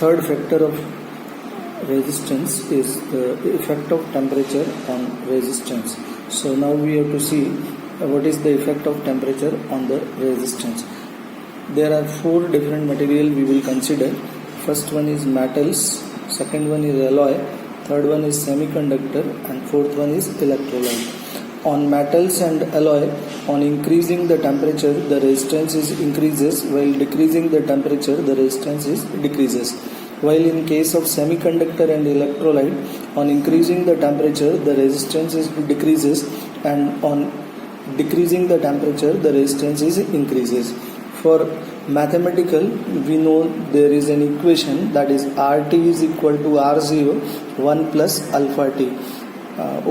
third factor of resistance is the effect of temperature on resistance. So now we have to see what is the effect of temperature on the resistance. There are four different material we will consider. First one is metals, second one is alloy, third one is semiconductor, and fourth one is electrolyte. On metals and alloy, on increasing the temperature, the resistance is increases, while decreasing the temperature, the resistance is decreases. While in case of semiconductor and electrolyte, on increasing the temperature, the resistance is decreases, and on decreasing the temperature, the resistance is increases. For mathematical, we know there is an equation, that is RT is equal to R0 1 plus alpha T.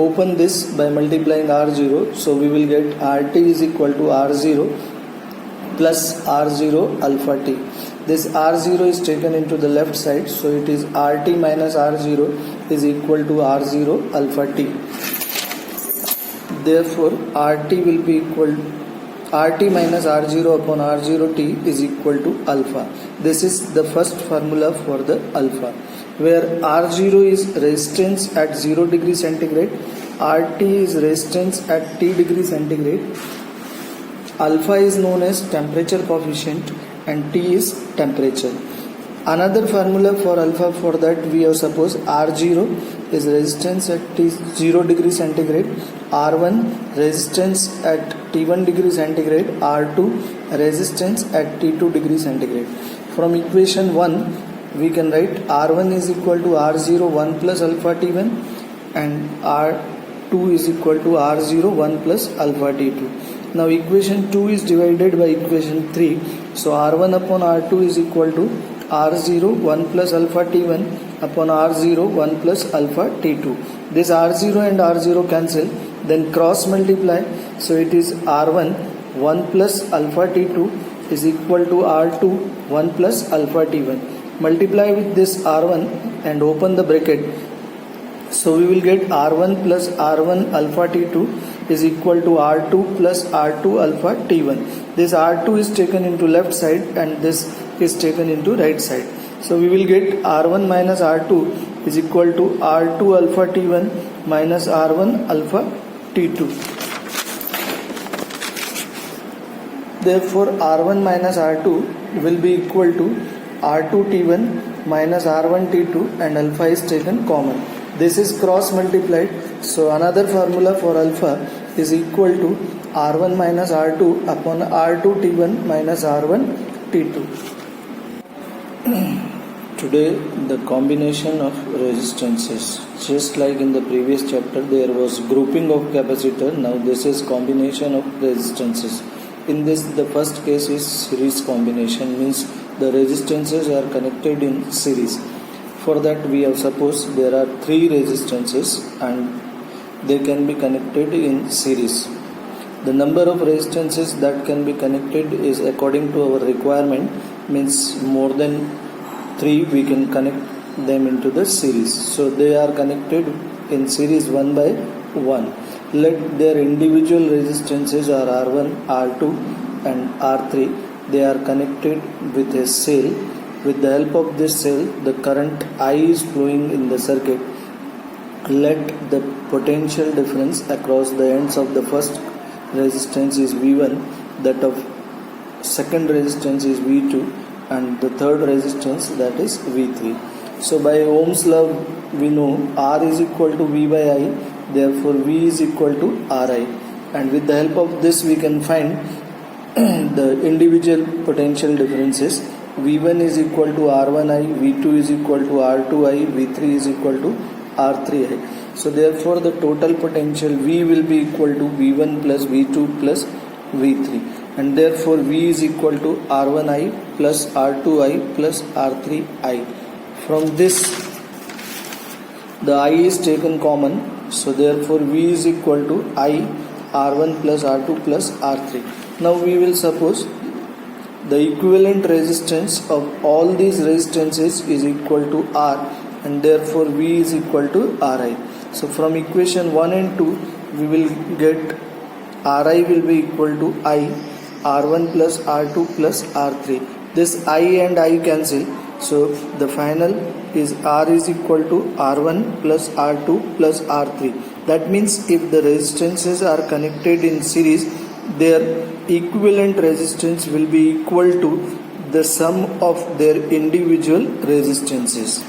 Open this by multiplying R0, so we will get RT is equal to R0 plus R0 alpha T. This R0 is taken into the left side, so it is RT minus R0 is equal to R0 alpha T. Therefore, RT will be equal RT minus R0 upon R0 T is equal to alpha. This is the first formula for the alpha, where R0 is resistance at 0 degree centigrade, RT is resistance at T degree centigrade, alpha is known as temperature coefficient, and T is temperature. Another formula for alpha, for that we have suppose R0 is resistance at T0 degree centigrade, R1 resistance at T1 degree centigrade, R2 resistance at T2 degree centigrade. From equation 1 we can write R1 is equal to R0 1 plus alpha T1 and R2 is equal to R0 1 plus alpha T2. Now equation 2 is divided by equation 3, so R1 upon R2 is equal to R0 1 plus alpha T1 upon R0 1 plus alpha T2. This R0 and R0 cancel, then cross multiply, so it is R1 1 plus alpha T2 is equal to R2 1 plus alpha T1. Multiply with this R1 and open the bracket, so we will get R1 plus R1 alpha T2 is equal to R2 plus R2 alpha T1. This R2 is taken into left side and this is taken into right side. So we will get R1 minus R2 is equal to R2 alpha T1 minus R1 alpha T2. Therefore R1 minus R2 will be equal to R2 T1 minus R1 T2, and alpha is taken common. This is cross multiplied, so another formula for alpha is equal to R1 minus R2 upon R2 T1 minus R1 T2. Today the combination of resistances, just like in the previous chapter there was grouping of capacitor, now this is combination of resistances. In this, the first case is series combination, means the resistances are connected in series. For that we have suppose there are three resistances and they can be connected in series. The number of resistances that can be connected is according to our requirement, means more than 3 we can connect them into the series. So they are connected in series 1 by 1. Let their individual resistances are R1, R2 and R3. They are connected with a cell. With the help of this cell, the current I is flowing in the circuit. Let the potential difference across the ends of the first resistance is V1, that of second resistance is V2, and the third resistance, that is V3. So by Ohm's law we know R is equal to V by I, therefore V is equal to Ri, and with the help of this we can find the individual potential differences. V1 is equal to R1I, V2 is equal to R2I, V3 is equal to R3I. So therefore the total potential V will be equal to V1 plus V2 plus V3, and therefore V is equal to R1I plus R2I plus R3I. From this the I is taken common, so therefore V is equal to I R1 plus R2 plus R3. Now we will suppose the equivalent resistance of all these resistances is equal to R, and therefore V is equal to Ri. So from equation 1 and 2 we will get Ri will be equal to I R1 plus R2 plus R3. This I and I cancel, So the final is R is equal to R1 plus R2 plus R3. That means if the resistances are connected in series, their equivalent resistance will be equal to the sum of their individual resistances.